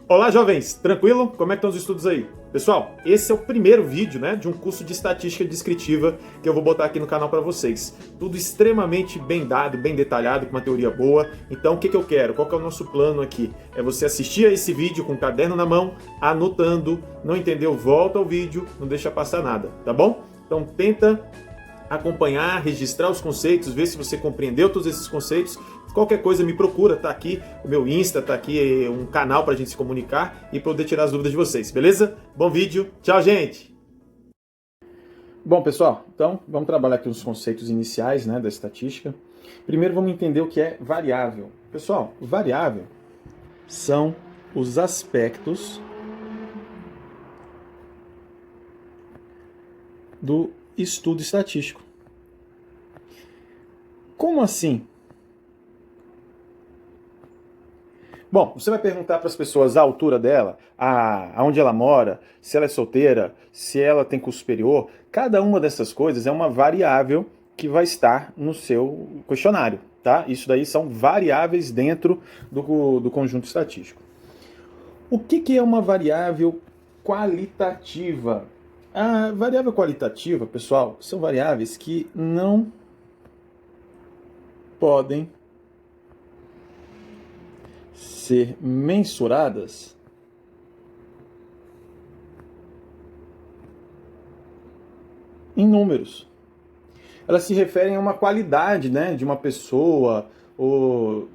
Olá, jovens! Tranquilo? Como é que estão os estudos aí? Pessoal, esse é o primeiro vídeo, de um curso de estatística descritiva que eu vou botar aqui no canal para vocês. Tudo extremamente bem dado, bem detalhado, com uma teoria boa. Então, o que eu quero? Qual que é o nosso plano aqui? É você assistir a esse vídeo com o caderno na mão, anotando, não entendeu? Volta ao vídeo, não deixa passar nada, tá bom? Então, tenta acompanhar, registrar os conceitos, ver se você compreendeu todos esses conceitos. Qualquer coisa me procura, tá aqui o meu Insta, tá aqui um canal pra gente se comunicar e poder tirar as dúvidas de vocês, beleza? Bom vídeo, tchau, gente! Bom, pessoal, então vamos trabalhar aqui os conceitos iniciais, da estatística. Primeiro vamos entender o que é variável. Pessoal, variável são os aspectos do estudo estatístico. Como assim? Bom, você vai perguntar para as pessoas a altura dela, aonde ela mora, se ela é solteira, se ela tem curso superior. Cada uma dessas coisas é uma variável que vai estar no seu questionário, tá? Isso daí são variáveis dentro do conjunto estatístico. O que é uma variável qualitativa? A variável qualitativa, pessoal, são variáveis que não podem ser mensuradas em números. Elas se referem a uma qualidade, de uma pessoa ou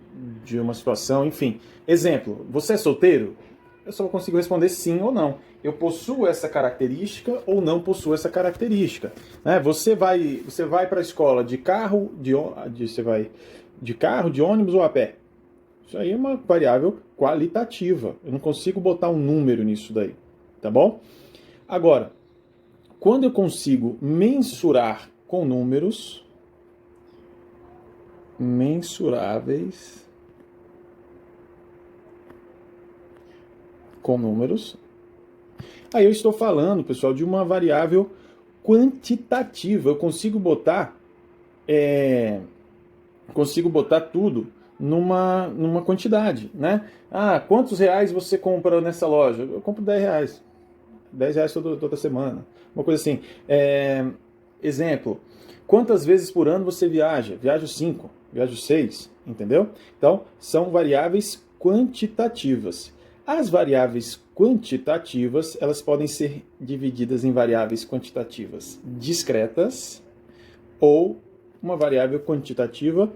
de uma situação, enfim. Exemplo, você é solteiro? Eu só consigo responder sim ou não. Eu possuo essa característica ou não possuo essa característica. Você vai para a escola de carro, você vai de carro, de ônibus ou a pé? Isso aí é uma variável qualitativa. Eu não consigo botar um número nisso daí, tá bom? Agora, quando eu consigo mensurar com números, mensuráveis com números, aí eu estou falando, pessoal, de uma variável quantitativa. Eu consigo botar tudo numa quantidade, quantos reais você compra nessa loja? Eu compro 10 reais. 10 reais toda semana. Uma coisa assim. Exemplo, quantas vezes por ano você viaja? Viajo 5, viajo 6, entendeu? Então, são variáveis quantitativas. As variáveis quantitativas, elas podem ser divididas em variáveis quantitativas discretas ou uma variável quantitativa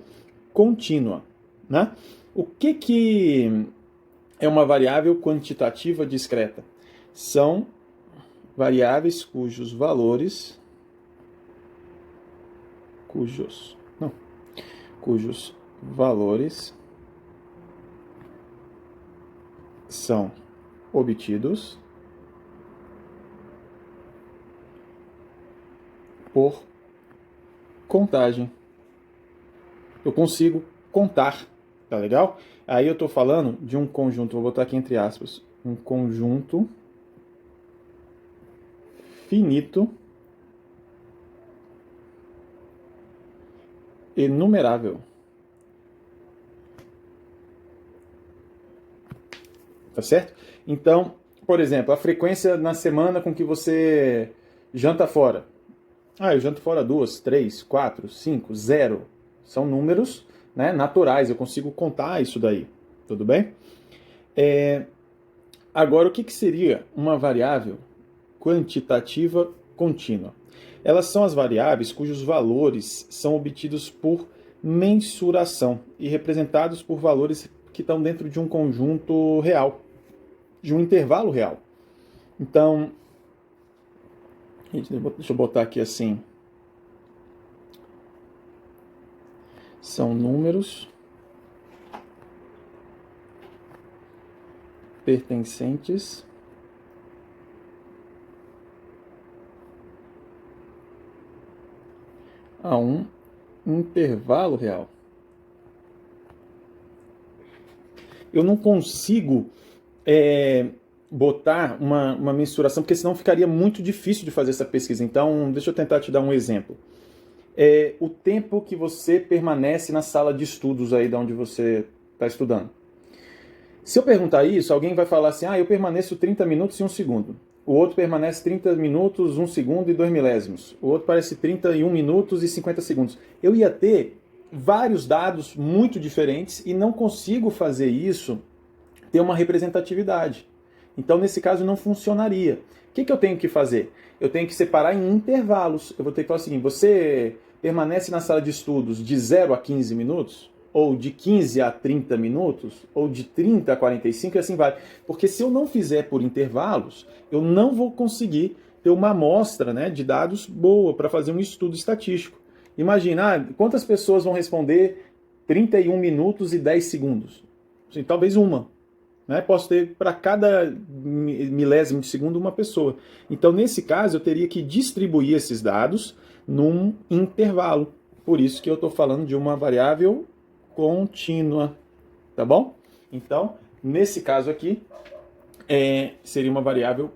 contínua. O que é uma variável quantitativa discreta? São variáveis cujos valores são obtidos por contagem. Eu consigo contar, tá legal? Aí eu estou falando de um conjunto, vou botar aqui entre aspas, um conjunto finito enumerável. Tá certo? Então, por exemplo, a frequência na semana com que você janta fora. Eu janto fora 2, 3, 4, 5, 0. São números naturais, eu consigo contar isso daí. Tudo bem? Agora, o que seria uma variável quantitativa contínua? Elas são as variáveis cujos valores são obtidos por mensuração e representados por valores que estão dentro de um conjunto real, de um intervalo real. Então, deixa eu botar aqui assim. São números pertencentes a um intervalo real. Eu não consigo botar uma mensuração, porque senão ficaria muito difícil de fazer essa pesquisa. Então, deixa eu tentar te dar um exemplo. O tempo que você permanece na sala de estudos aí de onde você está estudando. Se eu perguntar isso, alguém vai falar assim, eu permaneço 30 minutos e 1 segundo. O outro permanece 30 minutos, 1 segundo e 2 milésimos. O outro parece 31 minutos e 50 segundos. Eu ia ter vários dados muito diferentes e não consigo fazer isso ter uma representatividade. Então, nesse caso, não funcionaria. O que eu tenho que fazer? Eu tenho que separar em intervalos. Eu vou ter que falar o seguinte, você permanece na sala de estudos de 0 a 15 minutos? Ou de 15 a 30 minutos? Ou de 30 a 45 e assim vai. Porque se eu não fizer por intervalos, eu não vou conseguir ter uma amostra, né, de dados boa para fazer um estudo estatístico. Imagina, quantas pessoas vão responder 31 minutos e 10 segundos? Assim, talvez uma. Né? Posso ter para cada milésimo de segundo uma pessoa. Então, nesse caso, eu teria que distribuir esses dados num intervalo. Por isso que eu estou falando de uma variável contínua. Tá bom? Então, nesse caso aqui, seria uma variável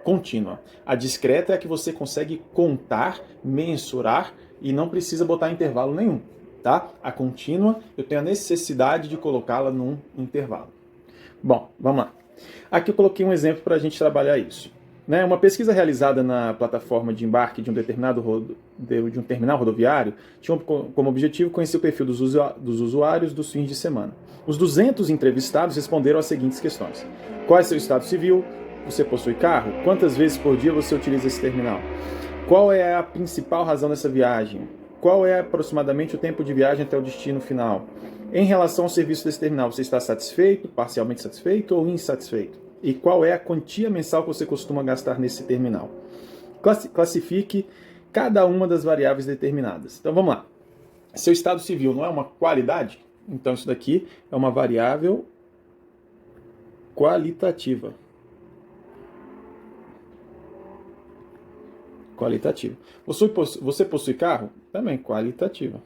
contínua. A discreta é a que você consegue contar, mensurar e não precisa botar intervalo nenhum. Tá? A contínua, eu tenho a necessidade de colocá-la num intervalo. Bom, vamos lá. Aqui eu coloquei um exemplo para a gente trabalhar isso. Né? Uma pesquisa realizada na plataforma de embarque de um de um terminal rodoviário tinha como objetivo conhecer o perfil dos usuários dos fins de semana. Os 200 entrevistados responderam as seguintes questões. Qual é seu estado civil? Você possui carro? Quantas vezes por dia você utiliza esse terminal? Qual é a principal razão dessa viagem? Qual é aproximadamente o tempo de viagem até o destino final? Em relação ao serviço desse terminal, você está satisfeito, parcialmente satisfeito ou insatisfeito? E qual é a quantia mensal que você costuma gastar nesse terminal? Classifique cada uma das variáveis determinadas. Então vamos lá. Seu estado civil não é uma qualidade? Então isso daqui é uma variável qualitativa. Qualitativa. Você possui carro? Também qualitativa.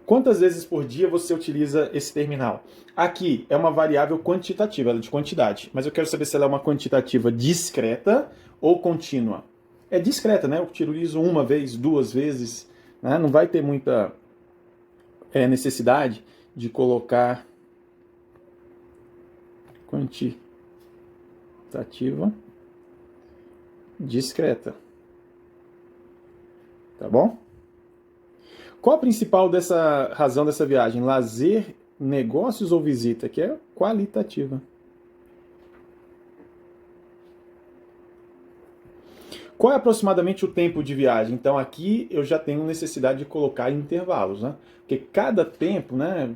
Quantas vezes por dia você utiliza esse terminal? Aqui é uma variável quantitativa, ela é de quantidade, mas eu quero saber se ela é uma quantitativa discreta ou contínua. É discreta, né? Eu utilizo uma vez, duas vezes, né? Não vai ter muita necessidade de colocar quantitativa discreta. Tá bom? Qual a principal razão dessa viagem? Lazer, negócios ou visita? Que é qualitativa. Qual é aproximadamente o tempo de viagem? Então aqui eu já tenho necessidade de colocar intervalos, né? Porque cada tempo, né,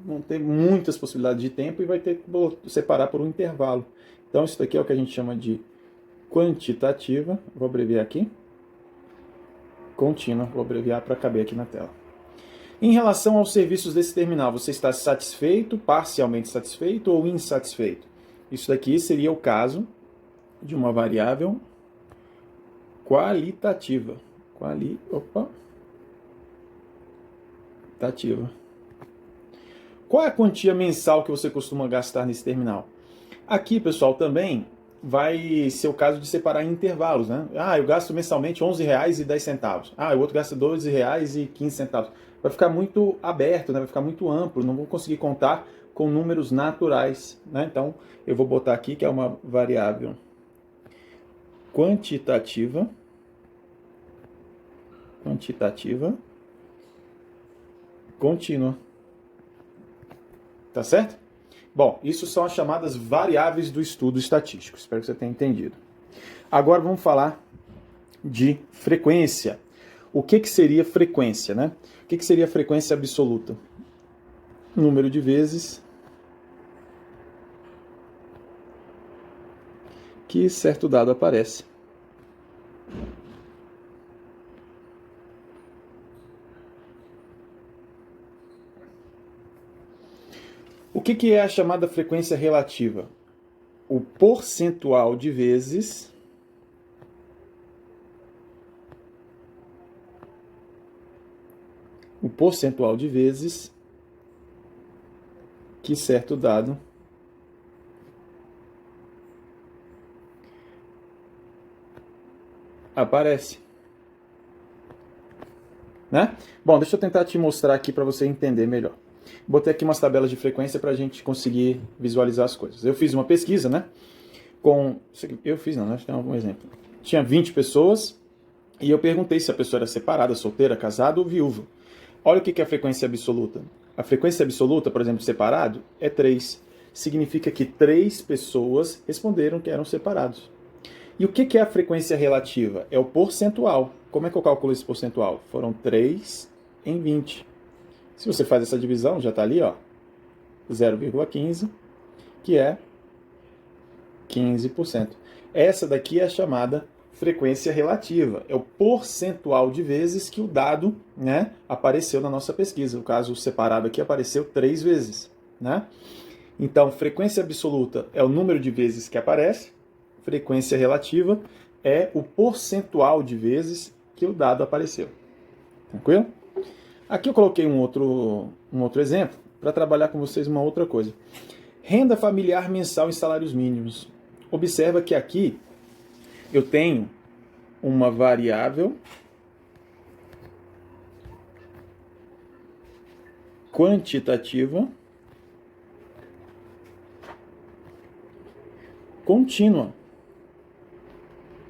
vão ter muitas possibilidades de tempo e vai ter que separar por um intervalo. Então isso daqui é o que a gente chama de quantitativa. Vou abreviar aqui. Contínua, vou abreviar para caber aqui na tela. Em relação aos serviços desse terminal, você está satisfeito, parcialmente satisfeito ou insatisfeito? Isso daqui seria o caso de uma variável qualitativa. Qualitativa. Qual é a quantia mensal que você costuma gastar nesse terminal? Aqui, pessoal, também vai ser o caso de separar em intervalos, né? Eu gasto mensalmente R$11,10. O outro gasta R$12,15. Vai ficar muito aberto, né? Vai ficar muito amplo, não vou conseguir contar com números naturais, né? Então, eu vou botar aqui que é uma variável quantitativa contínua. Tá certo? Bom, isso são as chamadas variáveis do estudo estatístico. Espero que você tenha entendido. Agora vamos falar de frequência. O que seria frequência, né? O que seria frequência absoluta? Número de vezes que certo dado aparece. O que é a chamada frequência relativa? O percentual de vezes que certo dado aparece. né? Bom, deixa eu tentar te mostrar aqui para você entender melhor. Botei aqui umas tabelas de frequência para a gente conseguir visualizar as coisas. Eu fiz uma pesquisa, né? Eu fiz não, né? Tem algum exemplo. Tinha 20 pessoas e eu perguntei se a pessoa era separada, solteira, casada ou viúva. Olha o que é a frequência absoluta. A frequência absoluta, por exemplo, separado, é 3. Significa que 3 pessoas responderam que eram separados. E o que é a frequência relativa? É o percentual. Como é que eu calculo esse percentual? Foram 3 em 20. Se você faz essa divisão, já está ali, ó, 0,15, que é 15%. Essa daqui é a chamada frequência relativa. É o percentual de vezes que o dado, né, apareceu na nossa pesquisa. No caso, o separado aqui apareceu 3 vezes. Né? Então, frequência absoluta é o número de vezes que aparece. Frequência relativa é o percentual de vezes que o dado apareceu. Tranquilo? Aqui eu coloquei um outro exemplo para trabalhar com vocês uma outra coisa. Renda familiar mensal em salários mínimos. Observa que aqui eu tenho uma variável quantitativa contínua.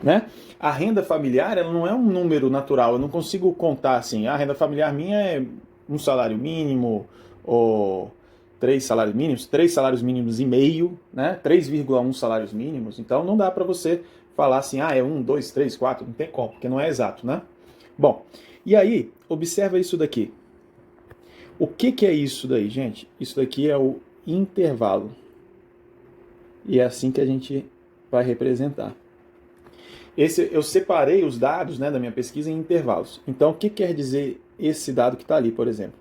Né? A renda familiar ela não é um número natural, eu não consigo contar assim, a renda familiar minha é um salário mínimo, ou 3 salários mínimos e meio, né? 3,1 salários mínimos, então não dá para você falar assim, é 1, 2, 3, 4, não tem como, porque não é exato, né? Bom, e aí, observa isso daqui. O que é isso daí, gente? Isso daqui é o intervalo. E é assim que a gente vai representar. Eu separei os dados, né, da minha pesquisa em intervalos. Então, o que quer dizer esse dado que está ali, por exemplo?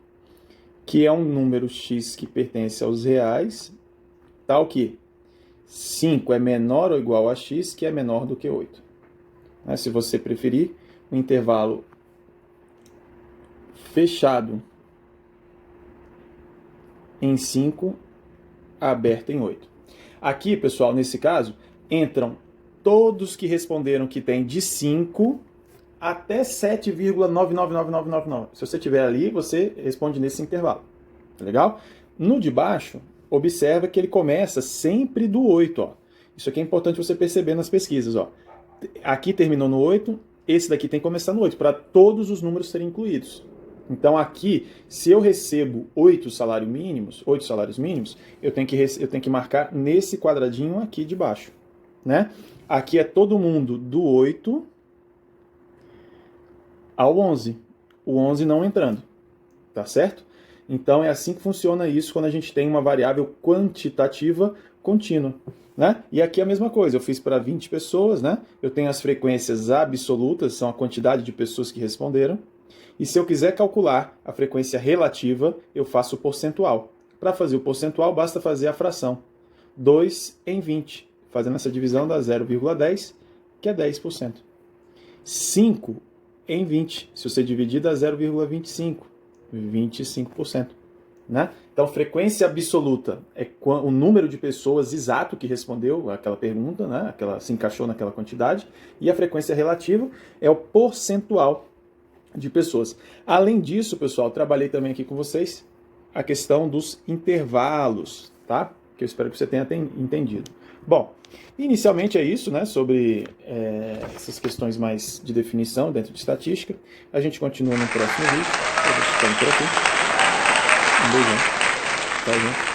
Que é um número x que pertence aos reais, tal que 5 é menor ou igual a x, que é menor do que 8. Né, se você preferir, um intervalo fechado em 5, aberto em 8. Aqui, pessoal, nesse caso, entram todos que responderam que tem de 5 até 7,999999. Se você tiver ali, você responde nesse intervalo. Tá legal? No de baixo, observa que ele começa sempre do 8. Ó. Isso aqui é importante você perceber nas pesquisas. Ó. Aqui terminou no 8, esse daqui tem que começar no 8, para todos os números serem incluídos. Então aqui, se eu recebo 8 salários mínimos, eu tenho que marcar nesse quadradinho aqui de baixo. Né? Aqui é todo mundo do 8 ao 11. O 11 não entrando. Tá certo? Então é assim que funciona isso quando a gente tem uma variável quantitativa contínua. Né? E aqui é a mesma coisa. Eu fiz para 20 pessoas. Né? Eu tenho as frequências absolutas, são a quantidade de pessoas que responderam. E se eu quiser calcular a frequência relativa, eu faço o percentual. Para fazer o percentual, basta fazer a fração. 2 em 20. Fazendo essa divisão dá 0,10, que é 10%. 5 em 20. Se você dividir, dá 0,25. 25%. Né? Então, frequência absoluta é o número de pessoas exato que respondeu aquela pergunta, né? Aquela se encaixou naquela quantidade. E a frequência relativa é o percentual de pessoas. Além disso, pessoal, trabalhei também aqui com vocês a questão dos intervalos, tá? Que eu espero que você tenha entendido. Bom, inicialmente é isso, né? Sobre essas questões mais de definição dentro de estatística. A gente continua no próximo vídeo. Eu vou ficando por aqui. Um beijão. Tchau, gente.